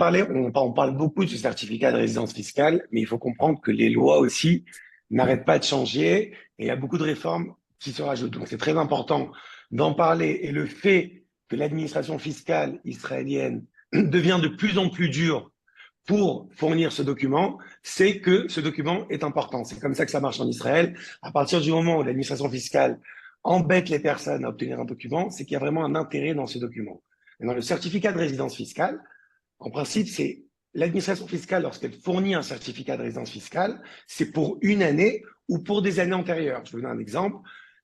On parle beaucoup de ce certificat de résidence fiscale, mais il faut comprendre que les lois aussi n'arrêtent pas de changer et il y a beaucoup de réformes qui se rajoutent. Donc c'est très important d'en parler. Et le fait que l'administration fiscale israélienne devient de plus en plus dure pour fournir ce document, c'est que ce document est important. C'est comme ça que ça marche en Israël. À partir du moment où l'administration fiscale embête les personnes à obtenir un document, c'est qu'il y a vraiment un intérêt dans ce document. Maintenant, le certificat de résidence fiscale, en principe, c'est l'administration fiscale, lorsqu'elle fournit un certificat de résidence fiscale, c'est pour une année ou pour des années antérieures. Je vous donne un exemple.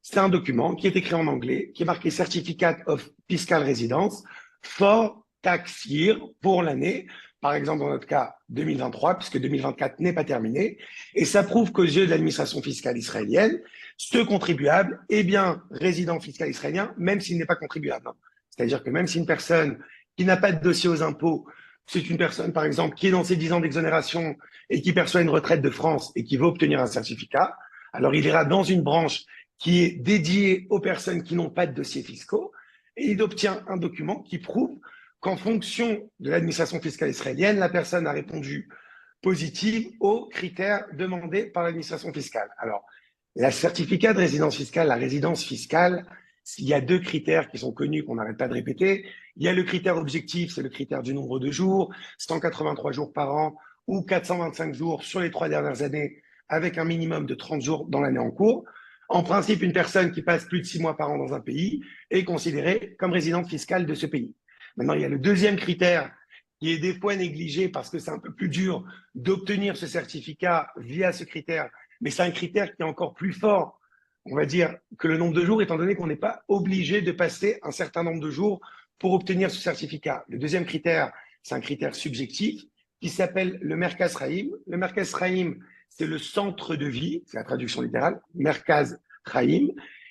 C'est un document qui est écrit en anglais, qui est marqué Certificate of Fiscal Residence for tax year, pour l'année, par exemple dans notre cas 2023, puisque 2024 n'est pas terminé, et ça prouve qu'aux yeux de l'administration fiscale israélienne, ce contribuable est bien résident fiscal israélien, même s'il n'est pas contribuable. C'est-à-dire que même si une personne qui n'a pas de dossier aux impôts, c'est une personne, par exemple, qui est dans ses 10 ans d'exonération et qui perçoit une retraite de France et qui veut obtenir un certificat, alors il ira dans une branche qui est dédiée aux personnes qui n'ont pas de dossiers fiscaux et il obtient un document qui prouve qu'en fonction de l'administration fiscale israélienne, la personne a répondu positive aux critères demandés par l'administration fiscale. Alors, la certificat de résidence fiscale, la résidence fiscale, il y a deux critères qui sont connus, qu'on n'arrête pas de répéter. Il y a le critère objectif, c'est le critère du nombre de jours, 183 jours par an ou 425 jours sur les 3 dernières années, avec un minimum de 30 jours dans l'année en cours. En principe, une personne qui passe plus de 6 mois par an dans un pays est considérée comme résidente fiscale de ce pays. Maintenant, il y a le deuxième critère qui est des fois négligé parce que c'est un peu plus dur d'obtenir ce certificat via ce critère, mais c'est un critère qui est encore plus fort, on va dire, que le nombre de jours, étant donné qu'on n'est pas obligé de passer un certain nombre de jours pour obtenir ce certificat. Le deuxième critère, c'est un critère subjectif qui s'appelle le Merkaz Chaim. Le Merkaz Chaim, c'est le centre de vie, c'est la traduction littérale, Merkaz Chaim.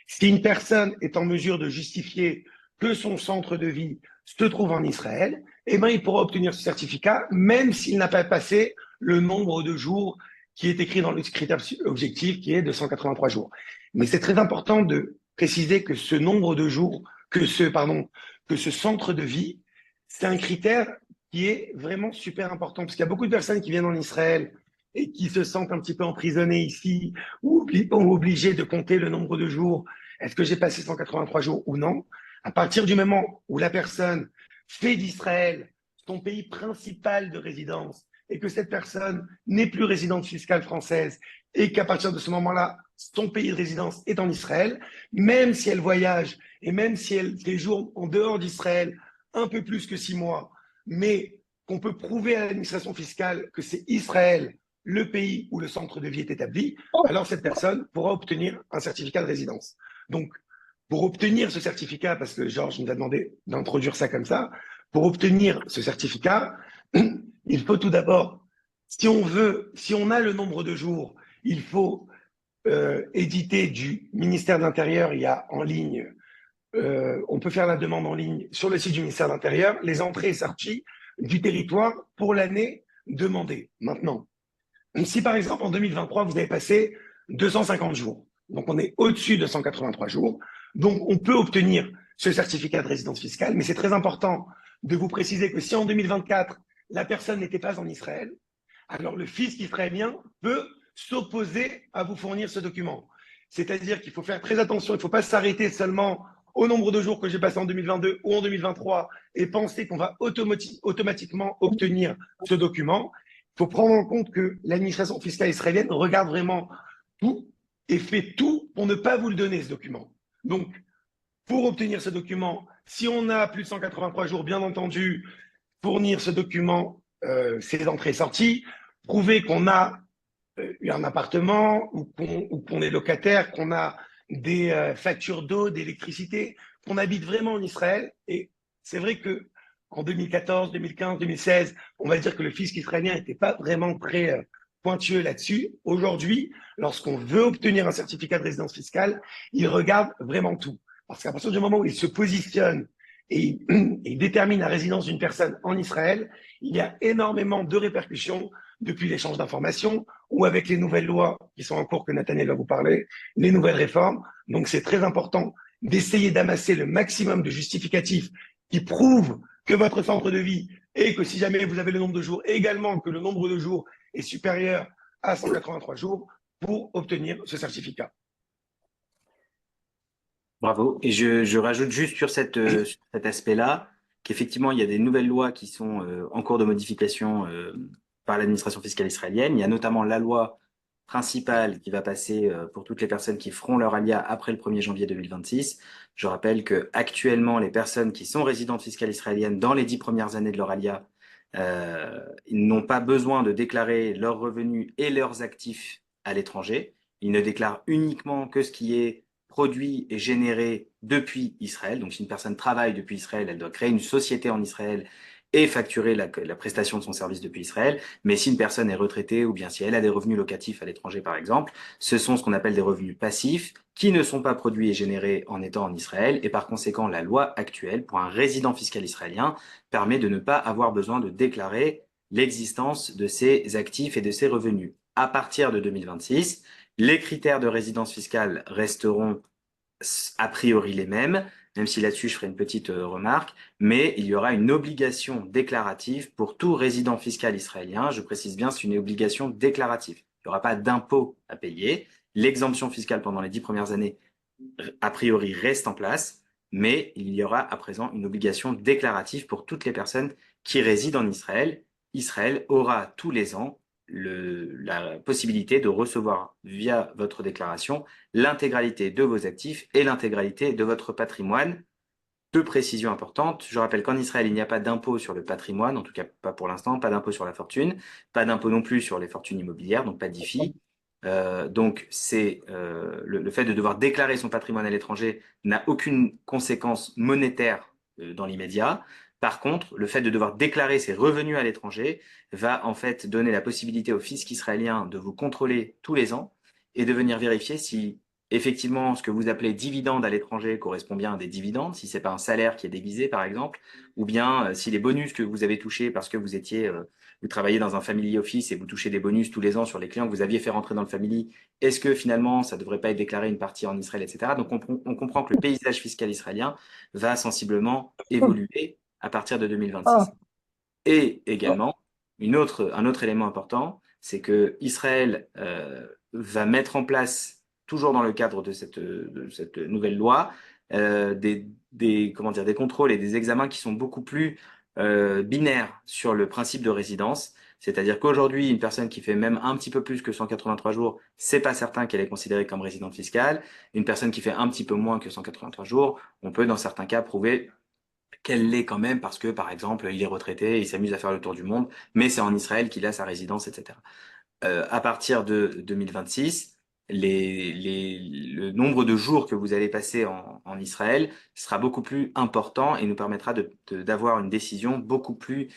Si une personne est en mesure de justifier que son centre de vie se trouve en Israël, eh ben, il pourra obtenir ce certificat, même s'il n'a pas passé le nombre de jours qui est écrit dans le critère objectif, qui est de 183 jours. Mais c'est très important de préciser que ce nombre de jours, que ce centre de vie, c'est un critère qui est vraiment super important, parce qu'il y a beaucoup de personnes qui viennent en Israël et qui se sentent un petit peu emprisonnées ici, ou obligées de compter le nombre de jours. Est-ce que j'ai passé 183 jours ou non? À partir du moment où la personne fait d'Israël son pays principal de résidence et que cette personne n'est plus résidente fiscale française et qu'à partir de ce moment-là, son pays de résidence est en Israël, même si elle voyage et même si elle séjourne en dehors d'Israël un peu plus que 6 mois, mais qu'on peut prouver à l'administration fiscale que c'est Israël le pays où le centre de vie est établi, alors cette personne pourra obtenir un certificat de résidence. Donc, pour obtenir ce certificat, parce que Georges nous a demandé d'introduire ça comme ça, pour obtenir ce certificat, il faut tout d'abord, si on a le nombre de jours, il faut éditer du ministère de l'Intérieur, il y a en ligne, on peut faire la demande en ligne sur le site du ministère de l'Intérieur, les entrées et sorties du territoire pour l'année demandée. Maintenant, si par exemple en 2023, vous avez passé 250 jours, donc on est au-dessus de 183 jours, donc on peut obtenir ce certificat de résidence fiscale, mais c'est très important de vous préciser que si en 2024, la personne n'était pas en Israël, alors le fisc israélien peut s'opposer à vous fournir ce document. C'est-à-dire qu'il faut faire très attention, il ne faut pas s'arrêter seulement au nombre de jours que j'ai passé en 2022 ou en 2023 et penser qu'on va automatiquement obtenir ce document. Il faut prendre en compte que l'administration fiscale israélienne regarde vraiment tout et fait tout pour ne pas vous le donner, ce document. Donc, pour obtenir ce document, si on a plus de 183 jours, bien entendu, fournir ce document, ses entrées et sorties, prouver qu'on a un appartement ou qu'on est locataire, qu'on a des factures d'eau, d'électricité, qu'on habite vraiment en Israël. Et c'est vrai que en 2014, 2015, 2016, on va dire que le fisc israélien n'était pas vraiment très pointueux là-dessus. Aujourd'hui, lorsqu'on veut obtenir un certificat de résidence fiscale, il regarde vraiment tout. Parce qu'à partir du moment où il se positionne et il détermine la résidence d'une personne en Israël, il y a énormément de répercussions depuis l'échange d'informations ou avec les nouvelles lois qui sont en cours que Nathaniel va vous parler, les nouvelles réformes. Donc c'est très important d'essayer d'amasser le maximum de justificatifs qui prouvent que votre centre de vie et que si jamais vous avez le nombre de jours, également que le nombre de jours est supérieur à 183 jours pour obtenir ce certificat. Bravo. Et je rajoute juste sur cet aspect-là qu'effectivement, il y a des nouvelles lois qui sont en cours de modification par l'administration fiscale israélienne. Il y a notamment la loi principale qui va passer pour toutes les personnes qui feront leur alia après le 1er janvier 2026. Je rappelle que actuellement, les personnes qui sont résidentes fiscales israéliennes dans les 10 premières années de leur alia, ils n'ont pas besoin de déclarer leurs revenus et leurs actifs à l'étranger. Ils ne déclarent uniquement que ce qui est produit et généré depuis Israël. Donc, si une personne travaille depuis Israël, elle doit créer une société en Israël et facturer la prestation de son service depuis Israël. Mais si une personne est retraitée ou bien si elle a des revenus locatifs à l'étranger, par exemple, ce sont ce qu'on appelle des revenus passifs qui ne sont pas produits et générés en étant en Israël. Et par conséquent, la loi actuelle pour un résident fiscal israélien permet de ne pas avoir besoin de déclarer l'existence de ces actifs et de ces revenus. À partir de 2026, les critères de résidence fiscale resteront a priori les mêmes, même si là-dessus je ferai une petite remarque, mais il y aura une obligation déclarative pour tout résident fiscal israélien. Je précise bien, c'est une obligation déclarative. Il n'y aura pas d'impôt à payer. L'exemption fiscale pendant les 10 premières années, a priori, reste en place, mais il y aura à présent une obligation déclarative pour toutes les personnes qui résident en Israël. Israël aura tous les ans la possibilité de recevoir via votre déclaration l'intégralité de vos actifs et l'intégralité de votre patrimoine. Deux précisions importantes. Je rappelle qu'en Israël, il n'y a pas d'impôt sur le patrimoine, en tout cas pas pour l'instant, pas d'impôt sur la fortune, pas d'impôt non plus sur les fortunes immobilières, donc pas d'IFI. Donc, c'est le fait de devoir déclarer son patrimoine à l'étranger n'a aucune conséquence monétaire dans l'immédiat. Par contre, le fait de devoir déclarer ses revenus à l'étranger va en fait donner la possibilité au fisc israélien de vous contrôler tous les ans et de venir vérifier si effectivement ce que vous appelez dividende à l'étranger correspond bien à des dividendes, si c'est pas un salaire qui est déguisé par exemple, ou bien si les bonus que vous avez touchés parce que vous travaillez dans un family office et vous touchez des bonus tous les ans sur les clients que vous aviez fait rentrer dans le family, est-ce que finalement ça ne devrait pas être déclaré une partie en Israël, etc. Donc on comprend que le paysage fiscal israélien va sensiblement évoluer à partir de 2026. Ah, Et ah, également, un autre élément important, c'est que Israël va mettre en place, toujours dans le cadre de cette nouvelle loi, comment dire, des contrôles et des examens qui sont beaucoup plus binaires sur le principe de résidence. C'est-à-dire qu'aujourd'hui, une personne qui fait même un petit peu plus que 183 jours, c'est pas certain qu'elle est considérée comme résidente fiscale. Une personne qui fait un petit peu moins que 183 jours, on peut dans certains cas prouver qu'elle l'est quand même parce que, par exemple, il est retraité, il s'amuse à faire le tour du monde, mais c'est en Israël qu'il a sa résidence, etc. À partir de 2026, le nombre de jours que vous allez passer en Israël sera beaucoup plus important et nous permettra d'avoir une décision beaucoup plus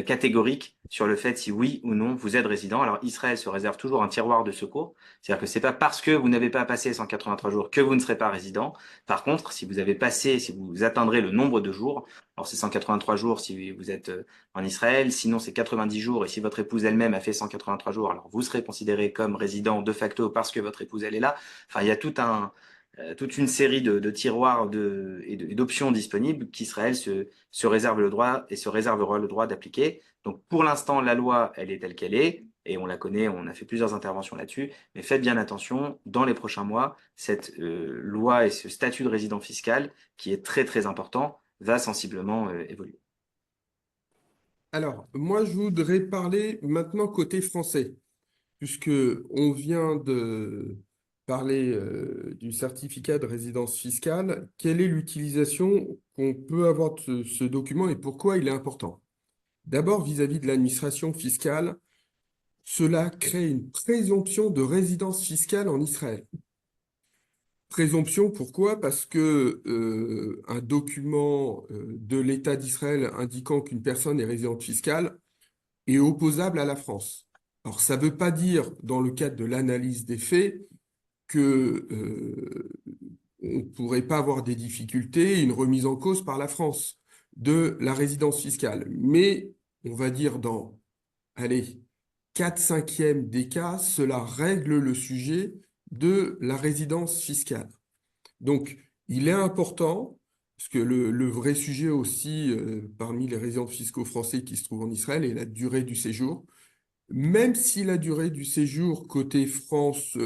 catégorique sur le fait si oui ou non vous êtes résident. Alors Israël se réserve toujours un tiroir de secours, c'est-à-dire que c'est pas parce que vous n'avez pas passé 183 jours que vous ne serez pas résident. Par contre, si vous avez passé, si vous atteindrez le nombre de jours, alors c'est 183 jours si vous êtes en Israël, sinon c'est 90 jours, et si votre épouse elle-même a fait 183 jours, alors vous serez considéré comme résident de facto parce que votre épouse elle est là. Enfin, il y a toute une série de tiroirs et d'options disponibles qu'Israël se réserve le droit et se réservera le droit d'appliquer. Donc pour l'instant, la loi, elle est telle qu'elle est, et on la connaît, on a fait plusieurs interventions là-dessus, mais faites bien attention, dans les prochains mois, cette loi et ce statut de résident fiscal, qui est très très important, va sensiblement évoluer. Alors, moi, je voudrais parler maintenant côté français, puisque on vient de parler du certificat de résidence fiscale. Quelle est l'utilisation qu'on peut avoir de ce document et pourquoi il est important? D'abord, vis-à-vis de l'administration fiscale, cela crée une présomption de résidence fiscale en Israël. Présomption, pourquoi? Parce que un document de l'État d'Israël indiquant qu'une personne est résidente fiscale est opposable à la France. Alors, ça ne veut pas dire, dans le cadre de l'analyse des faits, que on ne pourrait pas avoir des difficultés, une remise en cause par la France de la résidence fiscale. Mais on va dire dans, allez, 4/5 des cas, cela règle le sujet de la résidence fiscale. Donc, il est important Parce que le vrai sujet aussi, parmi les résidents fiscaux français qui se trouvent en Israël, est la durée du séjour. Même si la durée du séjour côté France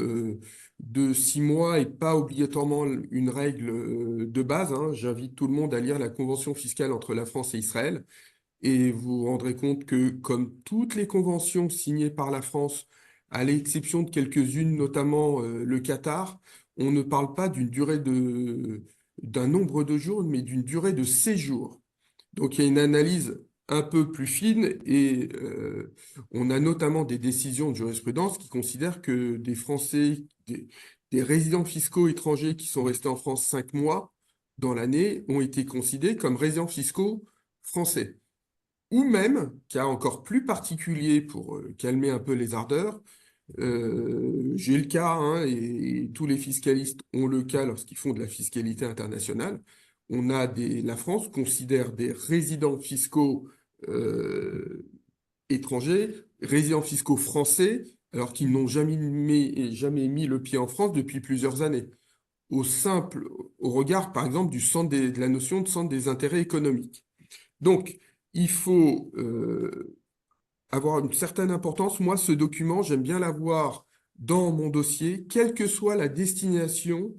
de 6 mois n'est pas obligatoirement une règle de base, hein, j'invite tout le monde à lire la convention fiscale entre la France et Israël. Et vous vous rendrez compte que, comme toutes les conventions signées par la France, à l'exception de quelques-unes, notamment le Qatar, on ne parle pas d'un nombre de jours, mais d'une durée de séjour. Donc il y a une analyse un peu plus fine et on a notamment des décisions de jurisprudence qui considèrent que des Français, des résidents fiscaux étrangers qui sont restés en France 5 mois dans l'année ont été considérés comme résidents fiscaux français. Ou même, cas encore plus particulier pour calmer un peu les ardeurs, j'ai le cas, hein, et tous les fiscalistes ont le cas lorsqu'ils font de la fiscalité internationale. La France considère des résidents fiscaux étrangers, résidents fiscaux français, alors qu'ils n'ont jamais mis le pied en France depuis plusieurs années. Au regard, par exemple, de la notion de centre des intérêts économiques. Donc, il faut avoir une certaine importance. Moi, ce document, j'aime bien l'avoir dans mon dossier, quelle que soit la destination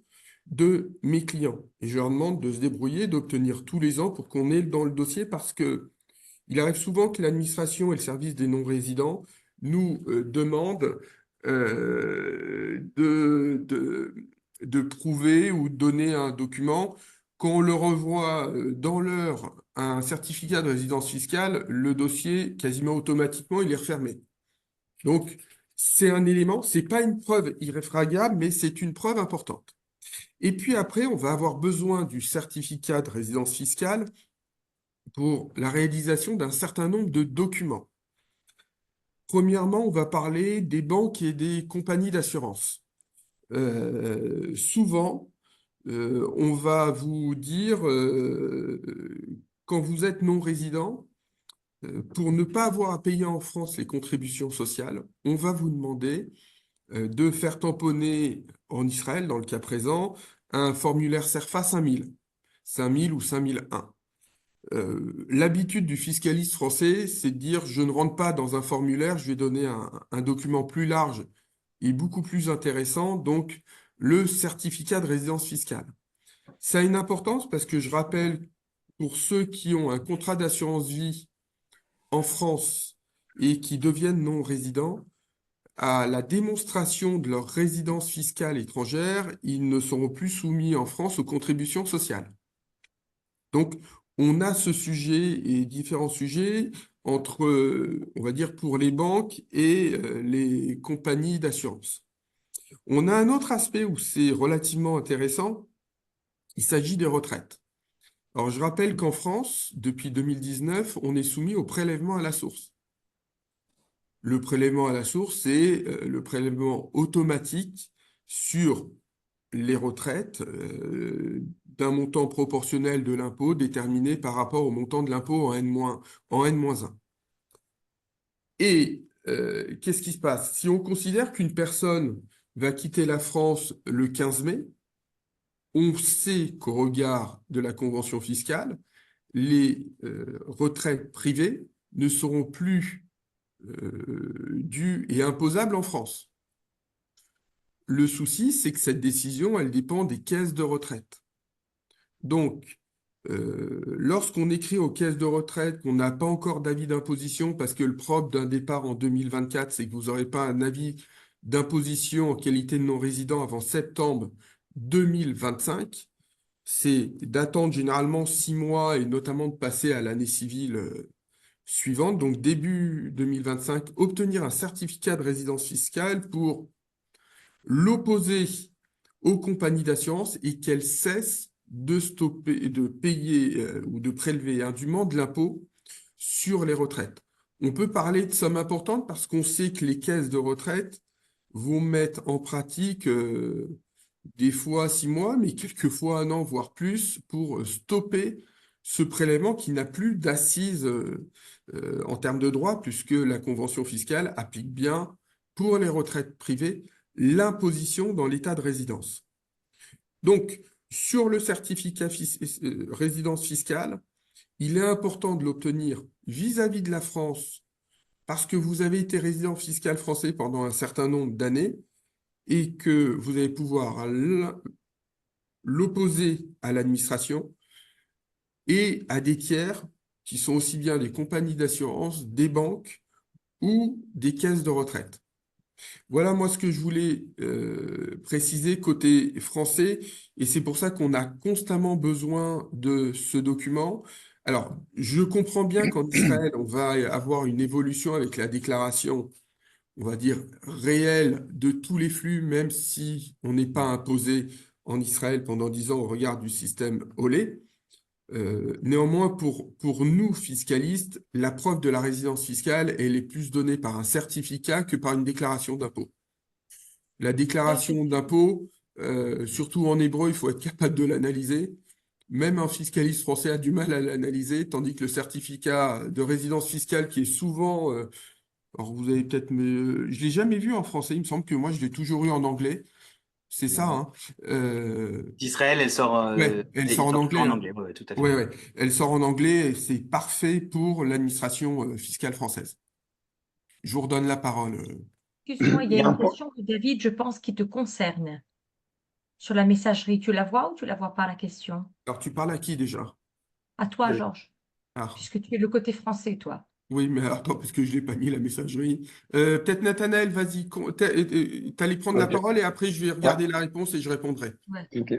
de mes clients. Et je leur demande de se débrouiller, d'obtenir tous les ans pour qu'on ait dans le dossier, parce que il arrive souvent que l'administration et le service des non-résidents nous demandent de prouver ou de donner un document. Quand on le revoit dans l'heure à un certificat de résidence fiscale, le dossier, quasiment automatiquement, il est refermé. Donc, c'est un élément, c'est pas une preuve irréfragable, mais c'est une preuve importante. Et puis après, on va avoir besoin du certificat de résidence fiscale pour la réalisation d'un certain nombre de documents. Premièrement, on va parler des banques et des compagnies d'assurance. Souvent, on va vous dire, quand vous êtes non-résident, pour ne pas avoir à payer en France les contributions sociales, on va vous demander de faire tamponner en Israël, dans le cas présent, un formulaire CERFA 5000 ou 5001. L'habitude du fiscaliste français, c'est de dire je ne rentre pas dans un formulaire, je vais donner un document plus large et beaucoup plus intéressant, donc le certificat de résidence fiscale. Ça a une importance parce que je rappelle, pour ceux qui ont un contrat d'assurance vie en France et qui deviennent non-résidents, à la démonstration de leur résidence fiscale étrangère, ils ne seront plus soumis en France aux contributions sociales. Donc, on a ce sujet et différents sujets entre, on va dire, pour les banques et les compagnies d'assurance. On a un autre aspect où c'est relativement intéressant, il s'agit des retraites. Alors, je rappelle qu'en France, depuis 2019, on est soumis au prélèvement à la source. Le prélèvement à la source, c'est le prélèvement automatique sur les retraites d'un montant proportionnel de l'impôt déterminé par rapport au montant de l'impôt en N-1. Et qu'est-ce qui se passe? Si on considère qu'une personne va quitter la France le 15 mai, on sait qu'au regard de la convention fiscale, les retraites privées ne seront plus dues et imposables en France. Le souci, c'est que cette décision, elle dépend des caisses de retraite. Donc, lorsqu'on écrit aux caisses de retraite qu'on n'a pas encore d'avis d'imposition, parce que le propre d'un départ en 2024, c'est que vous n'aurez pas un avis d'imposition en qualité de non-résident avant septembre 2025, c'est d'attendre généralement 6 mois et notamment de passer à l'année civile suivante, donc début 2025, obtenir un certificat de résidence fiscale pour l'opposer aux compagnies d'assurance et qu'elles cessent de stopper, de payer ou de prélever indûment de l'impôt sur les retraites. On peut parler de sommes importantes parce qu'on sait que les caisses de retraite vont mettre en pratique des fois 6 mois, mais quelquefois 1 an, voire plus, pour stopper ce prélèvement qui n'a plus d'assises en termes de droit, puisque la convention fiscale applique bien pour les retraites privées l'imposition dans l'état de résidence. Donc, sur le certificat résidence fiscale, il est important de l'obtenir vis-à-vis de la France parce que vous avez été résident fiscal français pendant un certain nombre d'années et que vous allez pouvoir l'opposer à l'administration et à des tiers qui sont aussi bien des compagnies d'assurance, des banques ou des caisses de retraite. Voilà moi ce que je voulais préciser côté français et c'est pour ça qu'on a constamment besoin de ce document. Alors, je comprends bien qu'en Israël, on va avoir une évolution avec la déclaration, on va dire, réelle de tous les flux, même si on n'est pas imposé en Israël pendant 10 ans au regard du système Olé. Néanmoins, pour nous, fiscalistes, la preuve de la résidence fiscale, elle est plus donnée par un certificat que par une déclaration d'impôt. La déclaration d'impôt, surtout en hébreu, il faut être capable de l'analyser. Même un fiscaliste français a du mal à l'analyser, tandis que le certificat de résidence fiscale, qui est souvent... alors vous avez peut-être... je ne l'ai jamais vu en français, il me semble que moi, je l'ai toujours eu en anglais. C'est ça, hein. D'Israël, elle sort, Ouais, elle il sort en sort toujours anglais, en hein. anglais. Ouais, tout à fait. Ouais, ouais. Elle sort en anglais et c'est parfait pour l'administration fiscale française. Je vous redonne la parole. Excuse-moi, il y Il a y a un une point. question de David, je pense, qui te concerne. Sur la messagerie, tu la vois ou tu la vois pas la question? Alors, tu parles à qui déjà? À toi, Georges, Ah, puisque tu es le côté français, toi. oui, mais attends, parce que je l'ai pas mis la messagerie. Peut-être Nathanaël, vas-y. T'allais prendre la Ok. parole et après je vais Ouais. regarder la réponse et je répondrai. Ouais. Ok.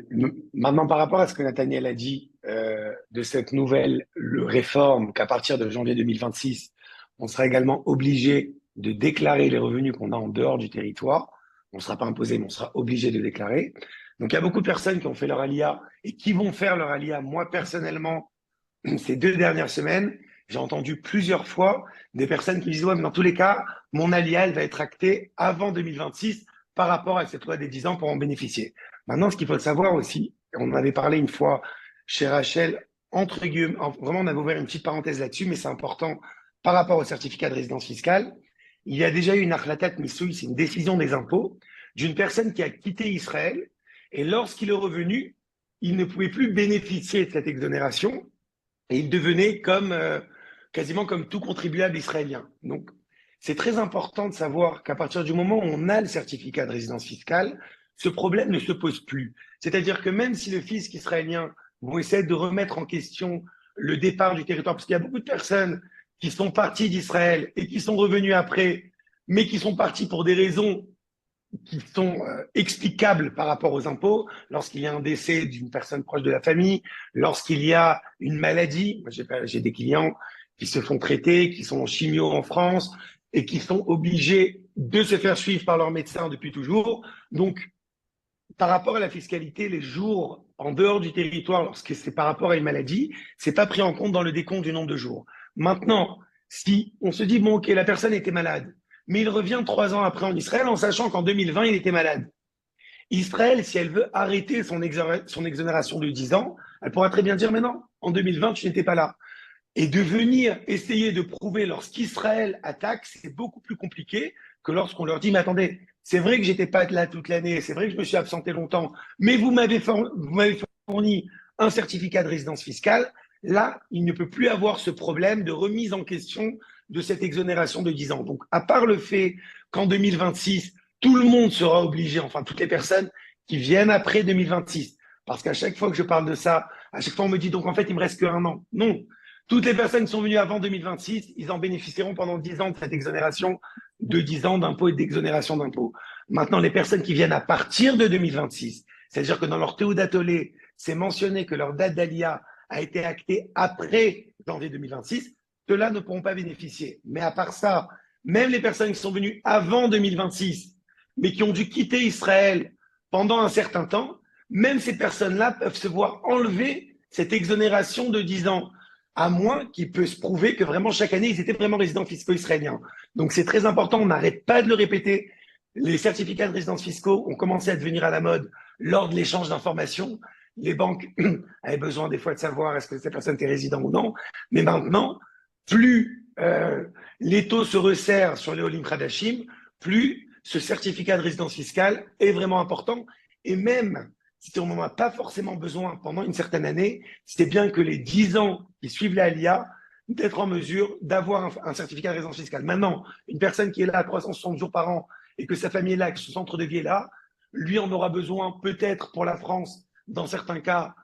Maintenant, par rapport à ce que Nathaniel a dit de cette nouvelle réforme qu'à partir de janvier 2026, on sera également obligé de déclarer les revenus qu'on a en dehors du territoire. On ne sera pas imposé, mais on sera obligé de déclarer. Donc, il y a beaucoup de personnes qui ont fait leur alia et qui vont faire leur alia. Moi, personnellement, ces 2 dernières semaines, j'ai entendu plusieurs fois des personnes qui disent, ouais, mais dans tous les cas, mon alia, elle va être actée avant 2026 par rapport à cette loi des 10 ans pour en bénéficier. Maintenant, ce qu'il faut savoir aussi, on en avait parlé une fois chez Rachel, entre guillemets, vraiment, on avait ouvert une petite parenthèse là-dessus, mais c'est important par rapport au certificat de résidence fiscale. Il y a déjà eu une achlatat misoui, c'est une décision des impôts, d'une personne qui a quitté Israël, et lorsqu'il est revenu, il ne pouvait plus bénéficier de cette exonération, et il devenait quasiment comme tout contribuable israélien. Donc, c'est très important de savoir qu'à partir du moment où on a le certificat de résidence fiscale, ce problème ne se pose plus. C'est-à-dire que même si le fisc israélien vont essayer de remettre en question le départ du territoire, parce qu'il y a beaucoup de personnes qui sont parties d'Israël et qui sont revenues après, mais qui sont parties pour des raisons qui sont explicables par rapport aux impôts, lorsqu'il y a un décès d'une personne proche de la famille, lorsqu'il y a une maladie. J'ai des clients qui se font traiter, qui sont en chimio en France et qui sont obligés de se faire suivre par leur médecin depuis toujours. Donc, par rapport à la fiscalité, les jours en dehors du territoire, lorsque c'est par rapport à une maladie, c'est pas pris en compte dans le décompte du nombre de jours. Maintenant, si on se dit, bon, ok, la personne était malade, mais il revient 3 ans après en Israël en sachant qu'en 2020, il était malade. Israël, si elle veut arrêter son exonération de 10 ans, elle pourra très bien dire, mais non, en 2020, tu n'étais pas là. Et de venir essayer de prouver lorsqu'Israël attaque, c'est beaucoup plus compliqué que lorsqu'on leur dit, mais attendez, c'est vrai que j'étais pas là toute l'année, c'est vrai que je me suis absenté longtemps, mais vous m'avez fourni un certificat de résidence fiscale. Là, il ne peut plus avoir ce problème de remise en question de cette exonération de 10 ans. Donc, à part le fait qu'en 2026, tout le monde sera obligé, enfin toutes les personnes qui viennent après 2026, parce qu'à chaque fois que je parle de ça, à chaque fois on me dit donc en fait il me reste qu'un an. Non, toutes les personnes qui sont venues avant 2026, ils en bénéficieront pendant 10 ans de cette exonération de 10 ans d'impôts et d'exonération d'impôts. Maintenant, les personnes qui viennent à partir de 2026, c'est-à-dire que dans leur Théoudatolé, c'est mentionné que leur date d'Alia a été actée après janvier 2026, ceux-là ne pourront pas bénéficier. Mais à part ça, même les personnes qui sont venues avant 2026, mais qui ont dû quitter Israël pendant un certain temps, même ces personnes-là peuvent se voir enlever cette exonération de 10 ans, à moins qu'il peut se prouver que vraiment chaque année, ils étaient vraiment résidents fiscaux israéliens. Donc c'est très important, on n'arrête pas de le répéter. Les certificats de résidence fiscaux ont commencé à devenir à la mode lors de l'échange d'informations. Les banques avaient besoin des fois de savoir est-ce que cette personne était résident ou non. Mais maintenant, plus les taux se resserrent sur les Olim Khadashim, plus ce certificat de résidence fiscale est vraiment important. Et même si on n'en a pas forcément besoin pendant une certaine année, c'est bien que les 10 ans qui suivent la LIA, d'être en mesure d'avoir un certificat de résidence fiscale. Maintenant, une personne qui est là à 360 jours par an et que sa famille est là, que son centre de vie est là, lui en aura besoin peut-être pour la France, dans certains cas,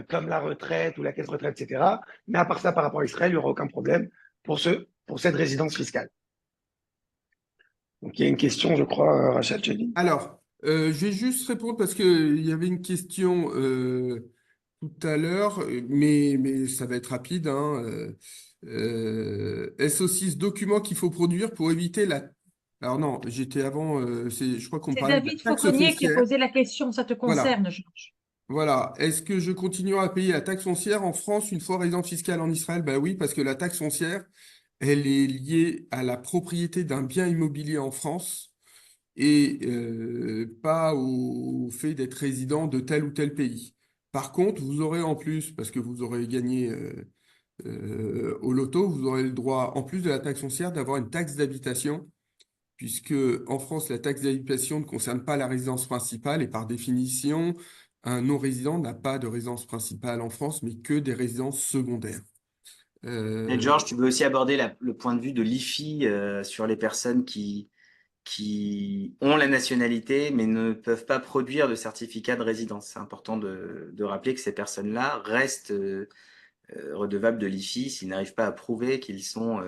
comme la retraite ou la caisse retraite, etc. Mais à part ça, par rapport à Israël, il n'y aura aucun problème pour cette résidence fiscale. Donc il y a une question, je crois, Rachel Chedid. Alors, je vais juste répondre parce qu'il y avait une question tout à l'heure, mais ça va être rapide, hein. Est-ce aussi ce document qu'il faut produire pour éviter la... Alors non, j'étais avant, je crois qu'on C'est parlait de la David taxe Fauconnier qui a foncière. posé la question. Ça te Voilà, concerne, Georges. voilà. Est-ce que je continuerai à payer la taxe foncière en France une fois résident fiscal en Israël? Ben oui, parce que la taxe foncière, elle est liée à la propriété d'un bien immobilier en France et pas au fait d'être résident de tel ou tel pays. Par contre, vous aurez en plus, parce que vous aurez gagné au loto, vous aurez le droit, en plus de la taxe foncière, d'avoir une taxe d'habitation, puisque en France, la taxe d'habitation ne concerne pas la résidence principale et par définition, un non-résident n'a pas de résidence principale en France, mais que des résidences secondaires. Et Georges, tu veux aussi aborder le point de vue de l'IFI sur les personnes qui ont la nationalité mais ne peuvent pas produire de certificat de résidence. C'est important de rappeler que ces personnes-là restent redevables de l'IFI s'ils n'arrivent pas à prouver qu'ils sont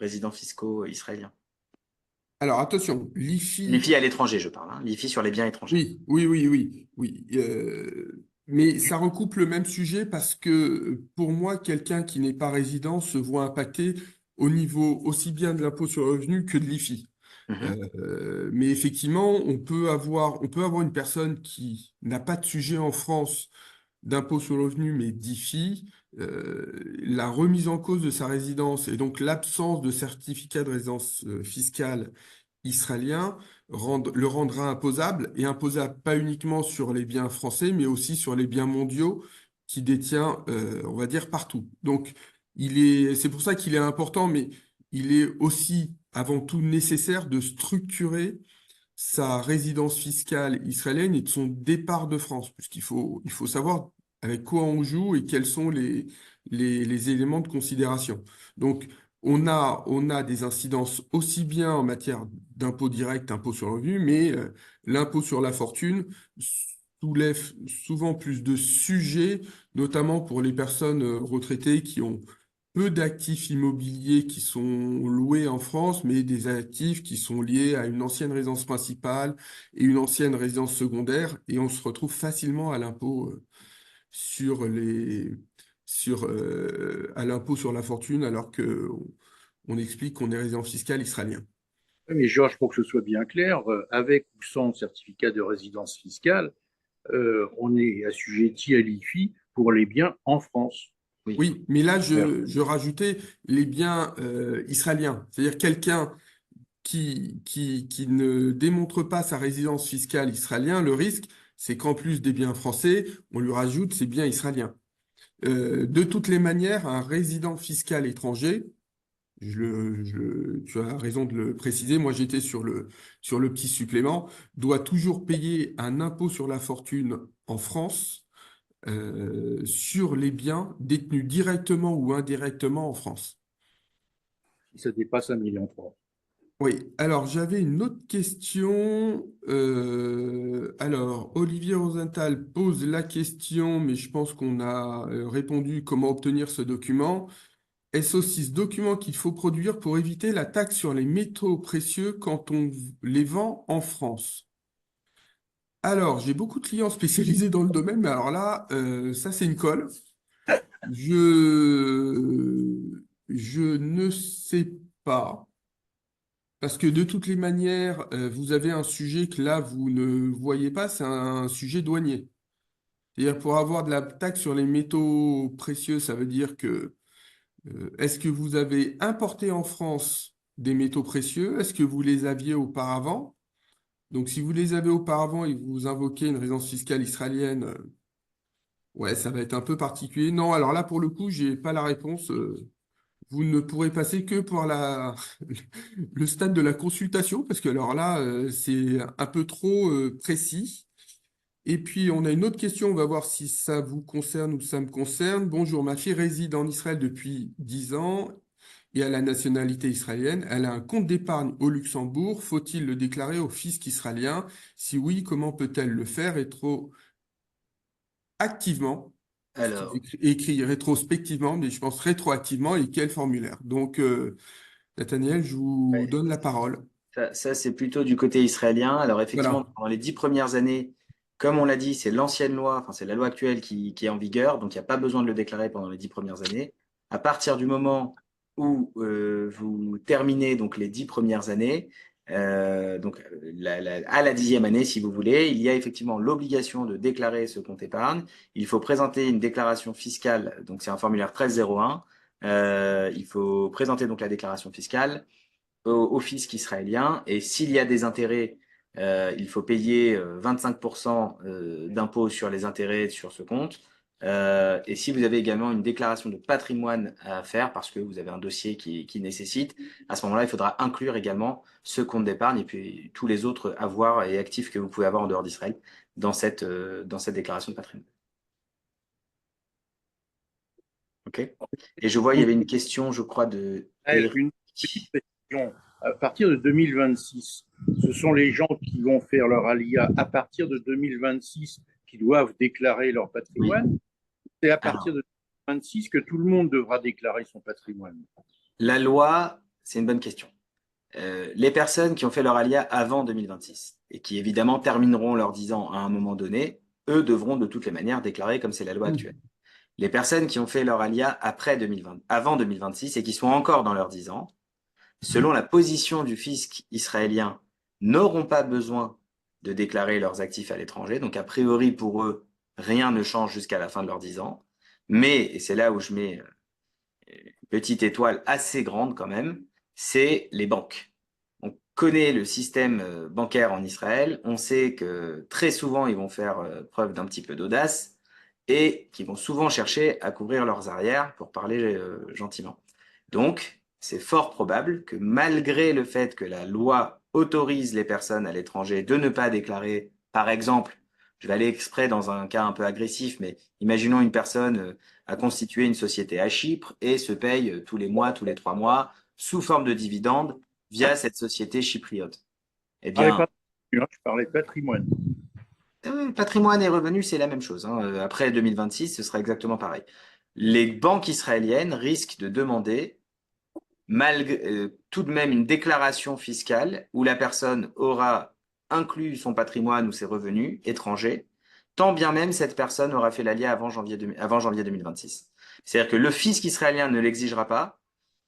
résidents fiscaux israéliens. Alors attention, l'IFI. L'IFI à l'étranger, je parle, hein. L'IFI sur les biens étrangers. Oui, oui, oui, oui, oui. Mais ça recoupe le même sujet parce que pour moi, quelqu'un qui n'est pas résident se voit impacté au niveau aussi bien de l'impôt sur le revenu que de l'IFI. Mhm. Mais effectivement, on peut avoir une personne qui n'a pas de sujet en France d'impôt sur le revenu, mais d'IFI. La remise en cause de sa résidence et donc l'absence de certificat de résidence fiscale israélien le rendra imposable, et imposable pas uniquement sur les biens français, mais aussi sur les biens mondiaux qu'il détient, on va dire, partout. Donc, c'est pour ça qu'il est important, mais il est aussi avant tout nécessaire de structurer sa résidence fiscale israélienne et de son départ de France, puisqu'il faut savoir avec quoi on joue et quels sont les éléments de considération. Donc, on a des incidences aussi bien en matière d'impôt direct, impôt sur le revenu, mais l'impôt sur la fortune soulève souvent plus de sujets, notamment pour les personnes retraitées qui ont peu d'actifs immobiliers qui sont loués en France, mais des actifs qui sont liés à une ancienne résidence principale et une ancienne résidence secondaire, et on se retrouve facilement à l'impôt à l'impôt sur la fortune, alors que on explique qu'on est résident fiscal israélien. Oui, mais Georges, pour que ce soit bien clair, avec ou sans certificat de résidence fiscale, on est assujetti à l'IFI pour les biens en France. Oui. Oui, mais là, je rajoutais les biens israéliens, c'est-à-dire quelqu'un qui ne démontre pas sa résidence fiscale israélienne, le risque, c'est qu'en plus des biens français, on lui rajoute ses biens israéliens. De toutes les manières, un résident fiscal étranger, tu as raison de le préciser, moi j'étais sur le petit supplément, doit toujours payer un impôt sur la fortune en France sur les biens détenus directement ou indirectement en France. Si ça dépasse 1,3 million. Oui, alors j'avais une autre question. Alors, Olivier Rosenthal pose la question, mais je pense qu'on a répondu comment obtenir ce document. Est-ce aussi ce document qu'il faut produire pour éviter la taxe sur les métaux précieux quand on les vend en France? Alors, j'ai beaucoup de clients spécialisés dans le domaine, mais alors là, ça c'est une colle. Je ne sais pas. Parce que de toutes les manières, vous avez un sujet que là, vous ne voyez pas, c'est un sujet douanier. C'est-à-dire pour avoir de la taxe sur les métaux précieux, ça veut dire que est-ce que vous avez importé en France des métaux précieux? Est-ce que vous les aviez auparavant? Donc si vous les avez auparavant et que vous invoquez une résidence fiscale israélienne, ouais, ça va être un peu particulier. Non, alors là, pour le coup, j'ai pas la réponse. Vous ne pourrez passer que pour le stade de la consultation, parce que alors là, c'est un peu trop précis. Et puis, on a une autre question, on va voir si ça vous concerne ou ça me concerne. Bonjour, ma fille réside en Israël depuis 10 ans et a la nationalité israélienne. Elle a un compte d'épargne au Luxembourg. Faut-il le déclarer au fisc israélien? Si oui, comment peut-elle le faire rétroactivement? C'est Alors, écrit rétrospectivement, mais je pense rétroactivement et quel formulaire? Donc, Nathaniel, je vous ouais, donne la parole. ça, c'est plutôt du côté israélien. Alors, effectivement, Voilà. pendant les 10 premières années, comme on l'a dit, c'est l'ancienne loi, enfin, c'est la loi actuelle qui est en vigueur, donc il n'y a pas besoin de le déclarer pendant les 10 premières années. À partir du moment où vous terminez donc les 10 premières années, donc à la 10e année, si vous voulez, il y a effectivement l'obligation de déclarer ce compte épargne. Il faut présenter une déclaration fiscale, donc c'est un formulaire 1301. Il faut présenter donc la déclaration fiscale au fisc israélien. Et s'il y a des intérêts, il faut payer 25% d'impôts sur les intérêts sur ce compte. Et si vous avez également une déclaration de patrimoine à faire parce que vous avez un dossier qui nécessite, à ce moment-là, il faudra inclure également ce compte d'épargne et puis tous les autres avoirs et actifs que vous pouvez avoir en dehors d'Israël dans cette déclaration de patrimoine. OK. Et je vois, il y avait une question, je crois, de Une petite précision. À partir de 2026, ce sont les gens qui vont faire leur alia à partir de 2026 qui doivent déclarer leur Oui. patrimoine. C'est à Alors, partir de 2026 que tout le monde devra déclarer son patrimoine. la loi, c'est une bonne question. Les personnes qui ont fait leur alia avant 2026 et qui évidemment termineront leurs 10 ans à un moment donné, eux devront de toutes les manières déclarer comme c'est la loi actuelle. Les personnes qui ont fait leur alia après 2020, avant 2026 et qui sont encore dans leurs 10 ans, selon la position du fisc israélien, n'auront pas besoin de déclarer leurs actifs à l'étranger. Donc, a priori, pour eux, rien ne change jusqu'à la fin de leurs 10 ans. Mais, et c'est là où je mets une petite étoile assez grande quand même, c'est les banques. On connaît le système bancaire en Israël. On sait que très souvent, ils vont faire preuve d'un petit peu d'audace et qu'ils vont souvent chercher à couvrir leurs arrières pour parler gentiment. Donc, c'est fort probable que malgré le fait que la loi autorise les personnes à l'étranger de ne pas déclarer, par exemple, je vais aller exprès dans un cas un peu agressif, mais imaginons une personne a constitué une société à Chypre et se paye tous les mois, tous les 3 mois, sous forme de dividendes via cette société chypriote. Eh bien, Je parlais de patrimoine. patrimoine et revenus, c'est la même chose. Après 2026, ce sera exactement pareil. Les banques israéliennes risquent de demander tout de même une déclaration fiscale où la personne aura inclus son patrimoine ou ses revenus étrangers, tant bien même cette personne aura fait l'ALIA avant janvier 2026. C'est-à-dire que le fisc israélien ne l'exigera pas,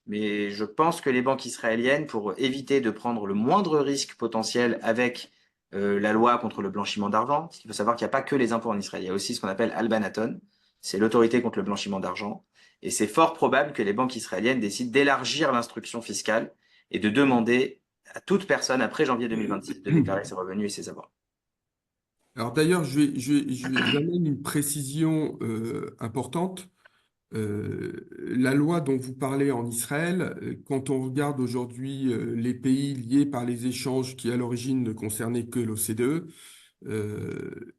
mais je pense que les banques israéliennes, pour éviter de prendre le moindre risque potentiel avec la loi contre le blanchiment d'argent, parce qu'il faut savoir qu'il n'y a pas que les impôts en Israël, il y a aussi ce qu'on appelle Albanaton, c'est l'autorité contre le blanchiment d'argent, et c'est fort probable que les banques israéliennes décident d'élargir l'instruction fiscale et de demander à toute personne après janvier 2026 de déclarer ses revenus et ses avoirs. Alors d'ailleurs, j'amène une précision importante. La loi dont vous parlez en Israël, quand on regarde aujourd'hui les pays liés par les échanges qui à l'origine ne concernaient que l'OCDE,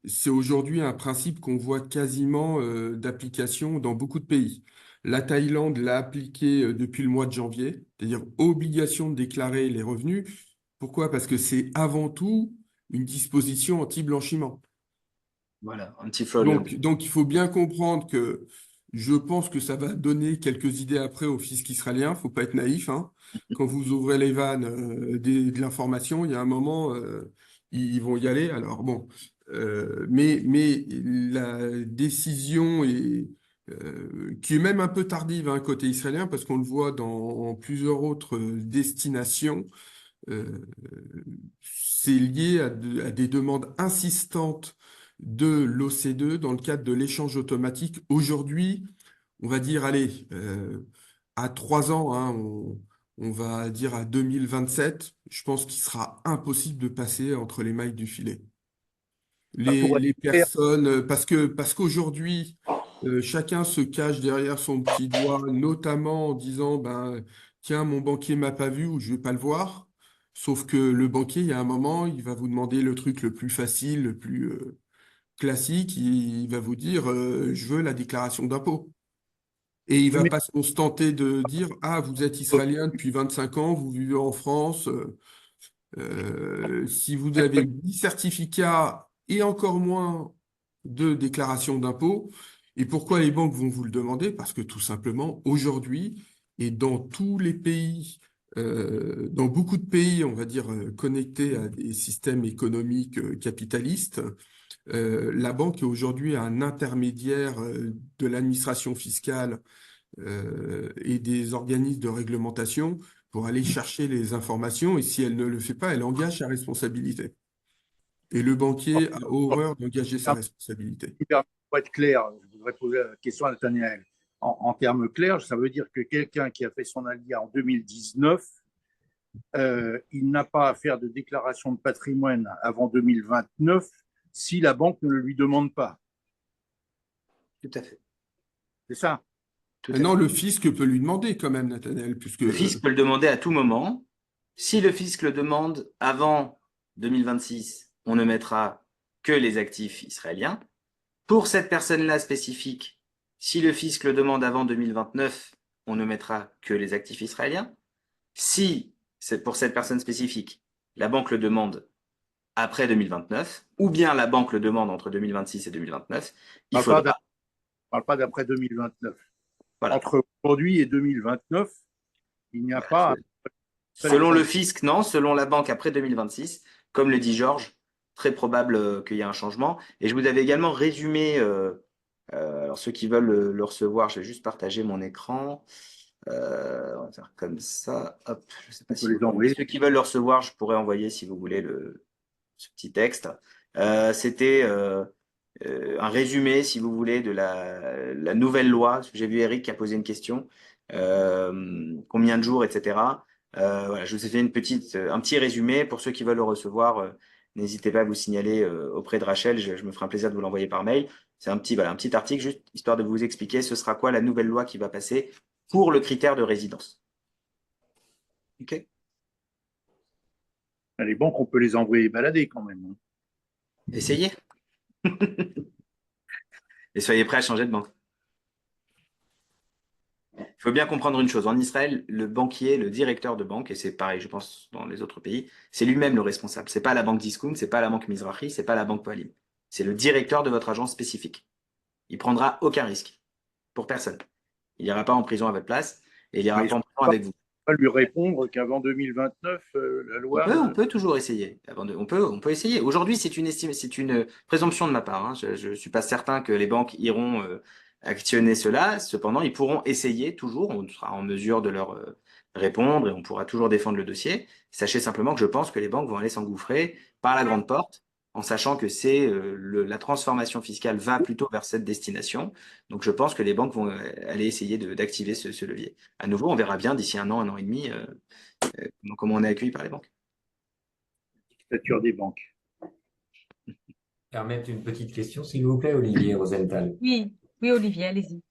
c'est aujourd'hui un principe qu'on voit quasiment d'application dans beaucoup de pays. La Thaïlande l'a appliqué depuis le mois de janvier, c'est-à-dire obligation de déclarer les revenus. Pourquoi? Parce que c'est avant tout une disposition anti-blanchiment. Voilà, anti-fraud. Donc, il faut bien comprendre que je pense que ça va donner quelques idées après au fisc israélien. Faut pas être naïf, hein. Quand vous ouvrez les vannes de l'information, il y a un moment, ils vont y aller. Alors bon, mais la décision qui est même un peu tardive hein, côté israélien, parce qu'on le voit dans plusieurs autres destinations, euh, c'est lié à des demandes insistantes de l'OCDE dans le cadre de l'échange automatique. Aujourd'hui, on va dire, allez, à 3 ans, hein, on va dire à 2027, je pense qu'il sera impossible de passer entre les mailles du filet. Pour Les être personnes, parce qu'aujourd'hui, chacun se cache derrière son petit doigt, notamment en disant, ben, tiens, mon banquier m'a pas vu ou je vais pas le voir. Sauf que le banquier, il y a un moment, il va vous demander le truc le plus facile, le plus, classique, il va vous dire je veux la déclaration d'impôt. Et il va Mais pas se contenter de dire ah, vous êtes israélien depuis 25 ans, vous vivez en France. Si vous avez 10 certificats et encore moins de déclaration d'impôt, et pourquoi les banques vont vous le demander? Parce que tout simplement, aujourd'hui, et dans tous les pays, dans beaucoup de pays, on va dire, connectés à des systèmes économiques capitalistes, la banque est aujourd'hui un intermédiaire de l'administration fiscale et des organismes de réglementation pour aller chercher les informations, et si elle ne le fait pas, elle engage sa responsabilité. Et le banquier a horreur d'engager sa responsabilité. pour être clair, je voudrais poser la question à Nathaniel. En termes clairs, ça veut dire que quelqu'un qui a fait son alia en 2019, il n'a pas à faire de déclaration de patrimoine avant 2029 si la banque ne le lui demande pas. Tout à fait. C'est ça? Tout à Maintenant, fait. le fisc peut lui demander quand même, Nathaniel, puisque Le fisc peut le demander à tout moment. Si le fisc le demande avant 2026, on ne mettra que les actifs israéliens. Pour cette personne-là spécifique, si le fisc le demande avant 2029, on ne mettra que les actifs israéliens. Si c'est pour cette personne spécifique, la banque le demande après 2029, ou bien la banque le demande entre 2026 et 2029, il faudra. On ne parle pas d'après 2029. Voilà. Entre aujourd'hui et 2029, il n'y a pas. Selon le fisc, non. Selon la banque, après 2026, comme le dit Georges, très probable qu'il y ait un changement. Et je vous avais également résumé, alors ceux qui veulent le recevoir, je vais juste partager mon écran. On va faire comme ça. Hop, je sais pas si les envoyer. ceux qui veulent le recevoir, je pourrais envoyer, si vous voulez, ce petit texte. C'était un résumé, si vous voulez, de la nouvelle loi. J'ai vu Eric qui a posé une question. Combien de jours, etc. Voilà, je vous ai fait un petit résumé. Pour ceux qui veulent le recevoir, n'hésitez pas à vous signaler auprès de Rachel. Je me ferai un plaisir de vous l'envoyer par mail. C'est un petit article, juste histoire de vous expliquer ce sera quoi la nouvelle loi qui va passer pour le critère de résidence. OK. Les banques, on peut les envoyer balader quand même. Essayez. Et soyez prêts à changer de banque. Il faut bien comprendre une chose. En Israël, le banquier, le directeur de banque, et c'est pareil, je pense, dans les autres pays, c'est lui-même le responsable. C'est pas la banque Discount, c'est pas la banque Mizrahi, c'est pas la banque Poalim. C'est le directeur de votre agence spécifique. Il prendra aucun risque pour personne. Il n'ira pas en prison à votre place et il n'ira pas en prison avec vous. On va lui répondre qu'avant 2029, la loi. On peut toujours essayer. On peut essayer. Aujourd'hui, c'est une présomption de ma part. Hein. Je ne suis pas certain que les banques iront actionner cela. Cependant, ils pourront essayer toujours. On sera en mesure de leur répondre et on pourra toujours défendre le dossier. Sachez simplement que je pense que les banques vont aller s'engouffrer par la grande porte, en sachant que la transformation fiscale va plutôt vers cette destination. Donc, je pense que les banques vont aller essayer d'activer ce levier. À nouveau, on verra bien d'ici un an et demi. Comment on est accueilli par les banques. Dictature des banques. Permettre une petite question, s'il vous plaît, Olivier Rosenthal. Oui, oui, Olivier, allez-y.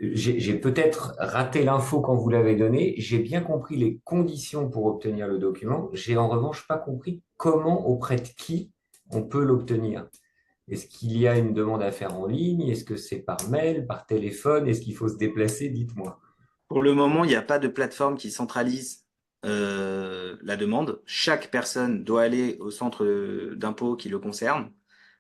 J'ai peut-être raté l'info quand vous l'avez donnée. J'ai bien compris les conditions pour obtenir le document. J'ai en revanche pas compris comment, auprès de qui, on peut l'obtenir. Est-ce qu'il y a une demande à faire en ligne? Est-ce que c'est par mail, par téléphone? Est-ce qu'il faut se déplacer? Dites-moi. Pour le moment, il n'y a pas de plateforme qui centralise la demande. Chaque personne doit aller au centre d'impôt qui le concerne.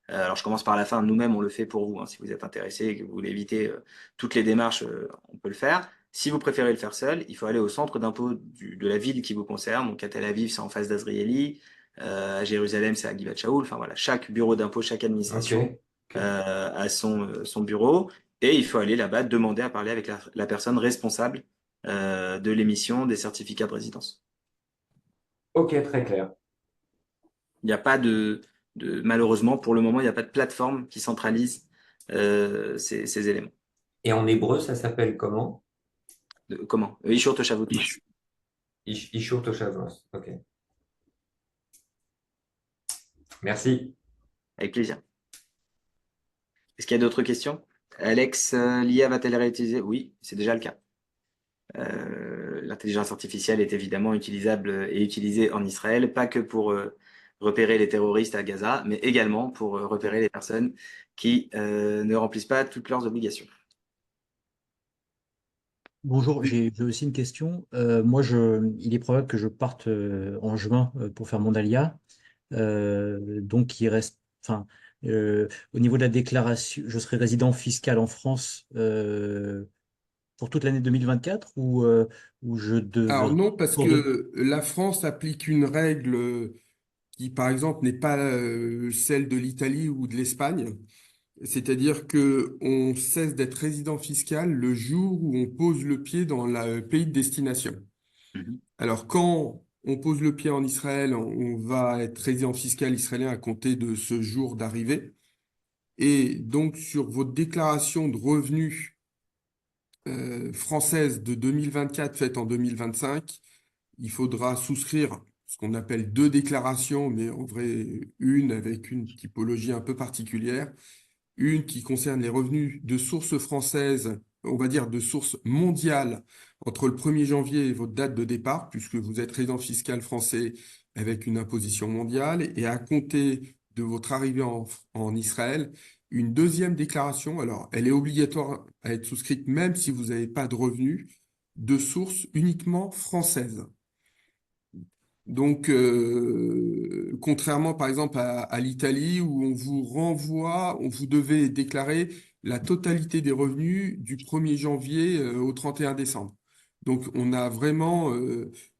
Alors, je commence par la fin. Nous-mêmes, on le fait pour vous. Hein. Si vous êtes intéressé et que vous voulez éviter toutes les démarches, on peut le faire. Si vous préférez le faire seul, il faut aller au centre d'impôt de la ville qui vous concerne. Donc, à Tel Aviv, c'est en face d'Azrieli. À Jérusalem, c'est à Givat Shaoul. Enfin, voilà, chaque bureau d'impôt, chaque administration a son bureau. Et il faut aller là-bas demander à parler avec la personne responsable de l'émission des certificats de résidence. Ok, très clair. Il n'y a pas malheureusement, pour le moment, il n'y a pas de plateforme qui centralise ces éléments. Et en hébreu, ça s'appelle comment? Comment? Ishur Toshavut. Ishur Toshavos. Ok. Merci. Avec plaisir. Est-ce qu'il y a d'autres questions? Alex, l'IA va-t-elle réutiliser? Oui, c'est déjà le cas. L'intelligence artificielle est évidemment utilisable et utilisée en Israël, pas que pour repérer les terroristes à Gaza, mais également pour repérer les personnes qui ne remplissent pas toutes leurs obligations. Bonjour, j'ai aussi une question. Moi, il est probable que je parte en juin pour faire mon ALIA. Donc, il reste, enfin, au niveau de la déclaration, je serai résident fiscal en France pour toute l'année 2024 ou je Alors devrais. non, parce que la France applique une règle qui, par exemple, n'est pas celle de l'Italie ou de l'Espagne. C'est-à-dire que on cesse d'être résident fiscal le jour où on pose le pied dans le pays de destination. Mhm. Alors, quand on pose le pied en Israël, on va être résident fiscal israélien à compter de ce jour d'arrivée. Et donc, sur votre déclaration de revenus française de 2024 faite en 2025, il faudra souscrire ce qu'on appelle deux déclarations, mais en vrai une avec une typologie un peu particulière. Une qui concerne les revenus de source française, on va dire de source mondiale, entre le 1er janvier et votre date de départ, puisque vous êtes résident fiscal français avec une imposition mondiale, et à compter de votre arrivée en Israël, une deuxième déclaration, alors elle est obligatoire à être souscrite même si vous n'avez pas de revenus, de source uniquement française. Donc, contrairement par exemple à l'Italie où on vous renvoie, on vous devez déclarer la totalité des revenus du 1er janvier au 31 décembre. Donc, on a vraiment,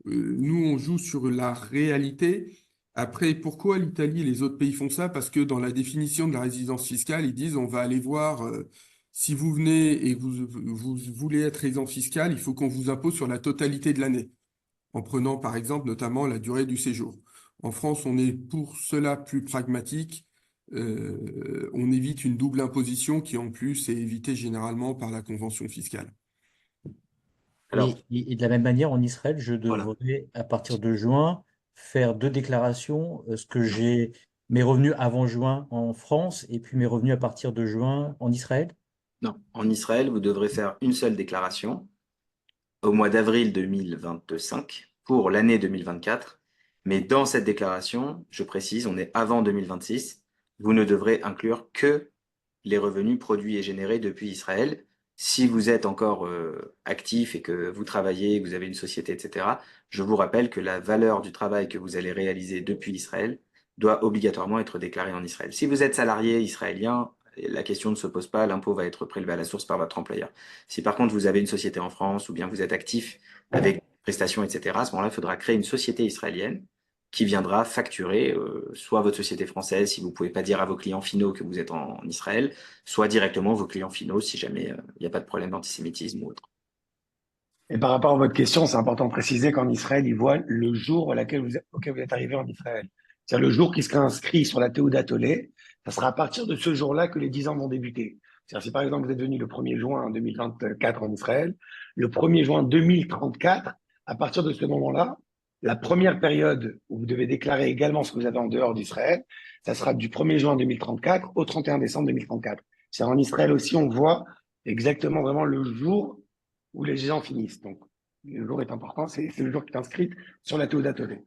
nous, on joue sur la réalité. Après, pourquoi l'Italie et les autres pays font ça? Parce que dans la définition de la résidence fiscale, ils disent on va aller voir si vous venez et que vous voulez être résident fiscal, il faut qu'on vous impose sur la totalité de l'année en prenant par exemple notamment la durée du séjour. En France, on est pour cela plus pragmatique. On évite une double imposition qui en plus est évitée généralement par la convention fiscale. Alors, Et de la même manière, en Israël, je voilà. devrais, à partir de juin, faire deux déclarations, ce que j'ai mes revenus avant juin en France et puis mes revenus à partir de juin en Israël. Non, en Israël, vous devrez faire une seule déclaration au mois d'avril 2025 pour l'année 2024. Mais dans cette déclaration, je précise, on est avant 2026, vous ne devrez inclure que les revenus produits et générés depuis Israël. Si vous êtes encore actif et que vous travaillez, que vous avez une société, etc., je vous rappelle que la valeur du travail que vous allez réaliser depuis Israël doit obligatoirement être déclarée en Israël. Si vous êtes salarié israélien, la question ne se pose pas, l'impôt va être prélevé à la source par votre employeur. Si par contre vous avez une société en France ou bien vous êtes actif avec prestations, etc., à ce moment-là, il faudra créer une société israélienne qui viendra facturer soit votre société française si vous ne pouvez pas dire à vos clients finaux que vous êtes en Israël, soit directement vos clients finaux si jamais il n'y a pas de problème d'antisémitisme ou autre. Et par rapport à votre question, c'est important de préciser qu'en Israël, ils voient le jour auquel vous êtes arrivé en Israël. C'est-à-dire le jour qui sera inscrit sur la Théoudat Olé, ça sera à partir de ce jour-là que les 10 ans vont débuter. C'est-à-dire si par exemple vous êtes venu le 1er juin 2024 en Israël, le 1er juin 2034, à partir de ce moment-là, la première période où vous devez déclarer également ce que vous avez en dehors d'Israël, ça sera du 1er juin 2034 au 31 décembre 2034. C'est-à-dire en Israël aussi, on voit exactement vraiment le jour où les gens finissent. Donc, le jour est important, c'est le jour qui est inscrit sur la Théoudat Olé.